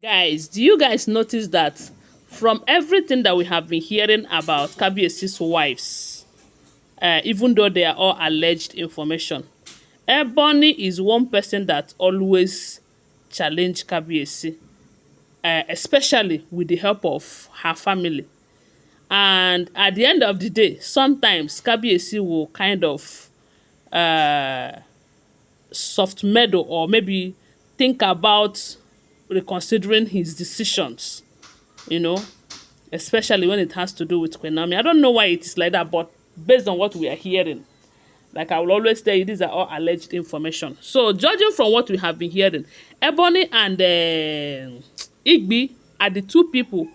Guys, do you guys notice that from everything that we have been hearing about Kabiesi's wives, even though they are all alleged information, Ebony is one person that always challenge Kabiesi, especially with the help of her family. And at the end of the day, sometimes Kabiesi will kind of soft meadow or maybe think about reconsidering his decisions, you know, especially when it has to do with Queen Naomi. I don't know why it is like that, but based on what we are hearing, like I will always tell you, these are all alleged information. So, judging from what we have been hearing, Ebony and Igbi are the two people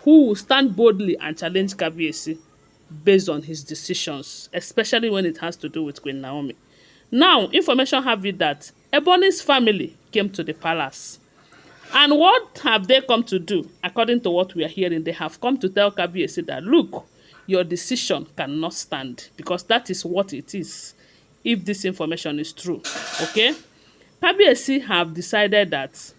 who will stand boldly and challenge Kabiesi based on his decisions, especially when it has to do with Queen Naomi. Now, information have it that Ebony's family came to the palace. And what have they come to do? According to what we are hearing, they have come to tell Kabiyesi that, look, your decision cannot stand because that is what it is if this information is true. Okay? Kabiyesi have decided that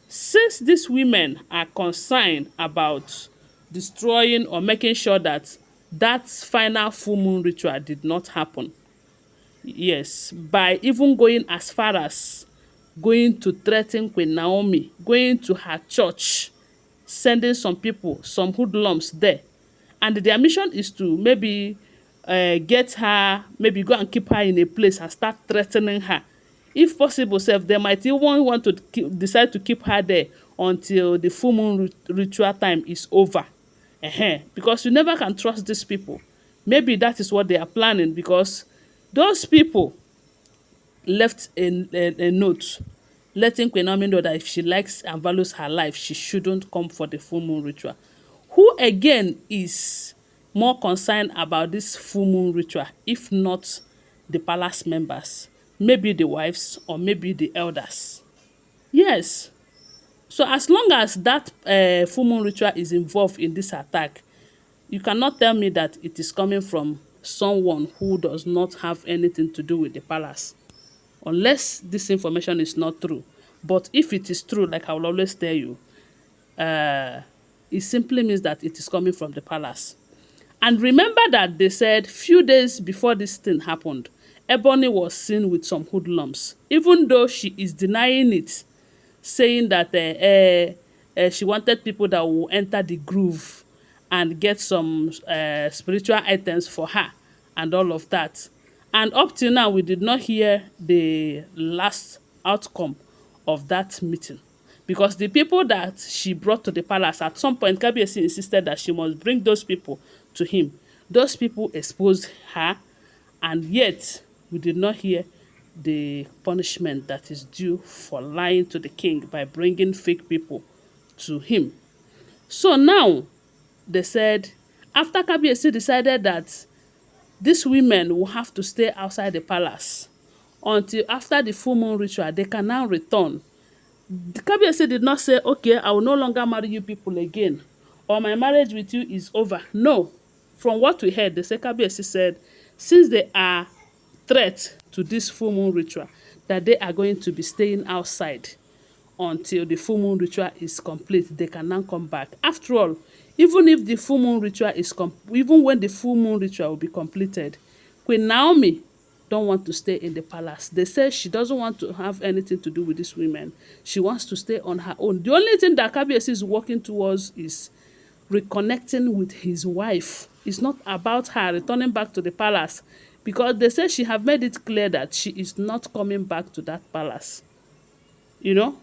since these women are concerned about destroying or making sure that that final full moon ritual did not happen, yes, by even going as far as going to threaten Queen Naomi, going to her church, sending some people, some hoodlums there. And their mission is to maybe get her, maybe go and keep her in a place and start threatening her. If possible, sef, they might even want to decide to keep her there until the full moon ritual time is over. Because you never can trust these people. Maybe that is what they are planning because those people left a note letting Queen Naomi know that if she likes and values her life, she shouldn't come for the full moon ritual. Who again is more concerned about this full moon ritual, if not the palace members? Maybe the wives or maybe the elders. Yes. So as long as that full moon ritual is involved in this attack, you cannot tell me that it is coming from someone who does not have anything to do with the palace, unless this information is not true. But if it is true, like I will always tell you, it simply means that it is coming from the palace. And remember that they said few days before this thing happened, Ebony was seen with some hoodlums, even though she is denying it, saying that she wanted people that will enter the groove and get some spiritual items for her and all of that. And up till now, we did not hear the last outcome of that meeting. Because the people that she brought to the palace, at some point, Kabiyesi insisted that she must bring those people to him. Those people exposed her, and yet we did not hear the punishment that is due for lying to the king by bringing fake people to him. So now, they said, after Kabiyesi decided that these women will have to stay outside the palace until after the full moon ritual, they can now return. The Kabiyesi did not say, okay, I will no longer marry you people again, or my marriage with you is over. No. From what we heard, the Kabiyesi said, since they are threat to this full moon ritual, that they are going to be staying outside until the full moon ritual is complete. They can now come back. After all, even if the full moon ritual is even when the full moon ritual will be completed, Queen Naomi don't want to stay in the palace. They say she doesn't want to have anything to do with these women. She wants to stay on her own. The only thing that Kabiyesi is working towards is reconnecting with his wife. It's not about her returning back to the palace, because they say she have made it clear that she is not coming back to that palace. You know?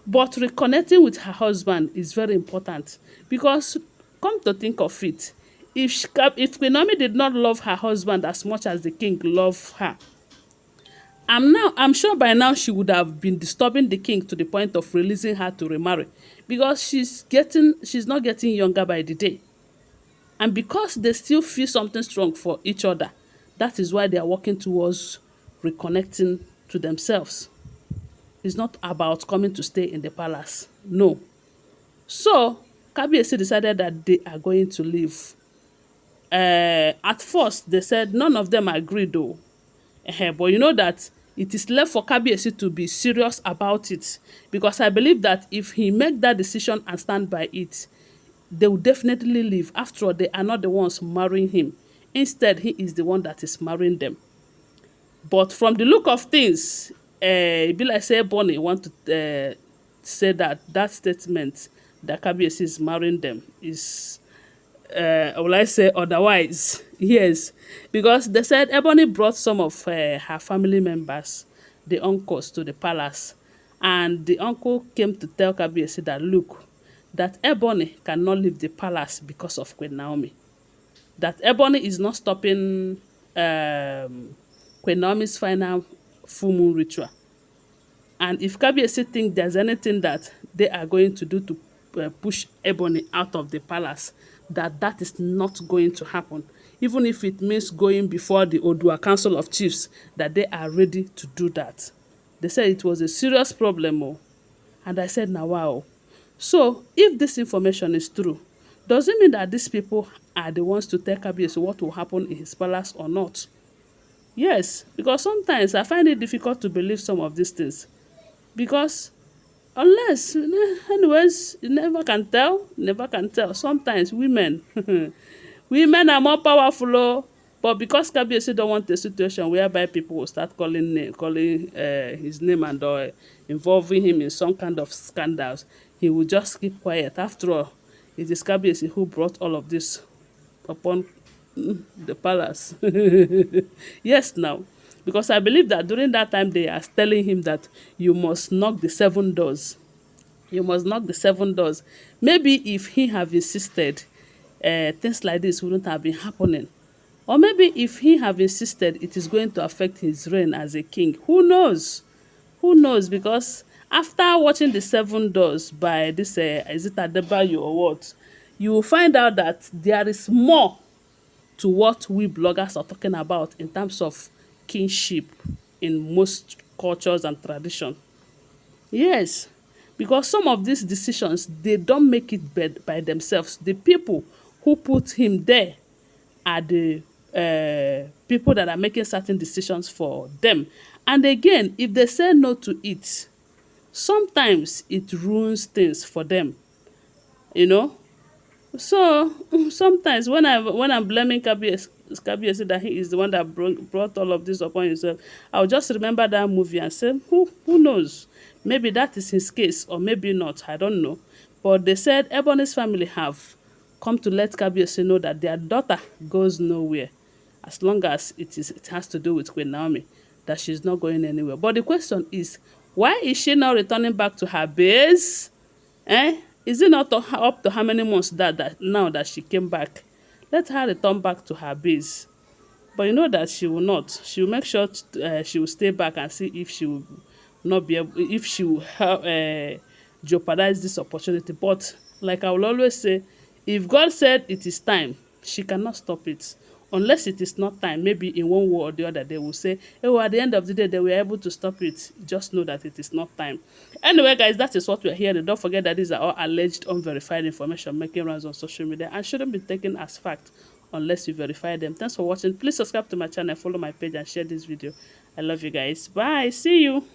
But reconnecting with her husband is very important, because come to think of it, if Queen Naomi did not love her husband as much as the king loved her, I'm sure by now she would have been disturbing the king to the point of releasing her to remarry, because she's not getting younger by the day. And because they still feel something strong for each other, that is why they are working towards reconnecting to themselves. It's not about coming to stay in the palace. No. So, Kabiyesi decided that they are going to leave. At first, they said none of them agreed though. But you know that it is left for Kabiyesi to be serious about it, because I believe that if he make that decision and stand by it, they will definitely leave. After all, they are not the ones marrying him. Instead, he is the one that is marrying them. But from the look of things, e be like say Bonny want to say that that statement that Kabiyesi is marrying them is, will I say otherwise? Yes, because they said Ebony brought some of her family members, the uncles, to the palace, and the uncle came to tell Kabiyesi that look, that Ebony cannot leave the palace because of Queen Naomi. That Ebony is not stopping Queen Naomi's final full moon ritual. And if Kabiyesi think there's anything that they are going to do to push Ebony out of the palace, that that is not going to happen. Even if it means going before the Odua Council of Chiefs, that they are ready to do that. They said it was a serious problem. Oh. And I said, now wow. So if this information is true, does it mean that these people are the ones to tell Kabiyesi what will happen in his palace or not? Yes, because sometimes I find it difficult to believe some of these things. Because unless, anyways, you never can tell, never can tell. Sometimes women, women are more powerful, oh, but because Kabiyesi don't want a situation whereby people will start calling his name and involving him in some kind of scandals, he will just keep quiet. After all, it is Kabiyesi who brought all of this upon the palace. Yes, now, because I believe that during that time they are telling him that you must knock the 7 doors. You must knock the 7 doors. Maybe if he have insisted, things like this wouldn't have been happening. Or maybe if he have insisted, it is going to affect his reign as a king. Who knows? Who knows? Because after watching the 7 doors by this, is it Adebayo or what, you will find out that there is more to what we bloggers are talking about in terms of kinship in most cultures and tradition. Yes, because some of these decisions, they don't make it by themselves. The people who put him there are the people that are making certain decisions for them. And again, if they say no to it, sometimes it ruins things for them, you know. So sometimes when I'm blaming Kabiyesi that he is the one that brought all of this upon himself, I'll just remember that movie and say, who knows? Maybe that is his case, or maybe not. I don't know. But they said Ebony's family have come to let Kabiyesi know that their daughter goes nowhere, as long as it has to do with Queen Naomi, that she's not going anywhere. But the question is, why is she not returning back to her base? Eh? Is it not up to how many months that now that she came back? Let her return back to her base. But you know that she will not. She will make sure she will stay back and see if she will not be able, if she will help jeopardize this opportunity. But like I will always say, if God said it is time, she cannot stop it. Unless it is not time, maybe in one way or the other, they will say, oh, at the end of the day, they were able to stop it. Just know that it is not time. Anyway, guys, that is what we're hearing. Don't forget that these are all alleged, unverified information making rounds on social media and shouldn't be taken as fact unless you verify them. Thanks for watching. Please subscribe to my channel, follow my page, and share this video. I love you guys. Bye. See you.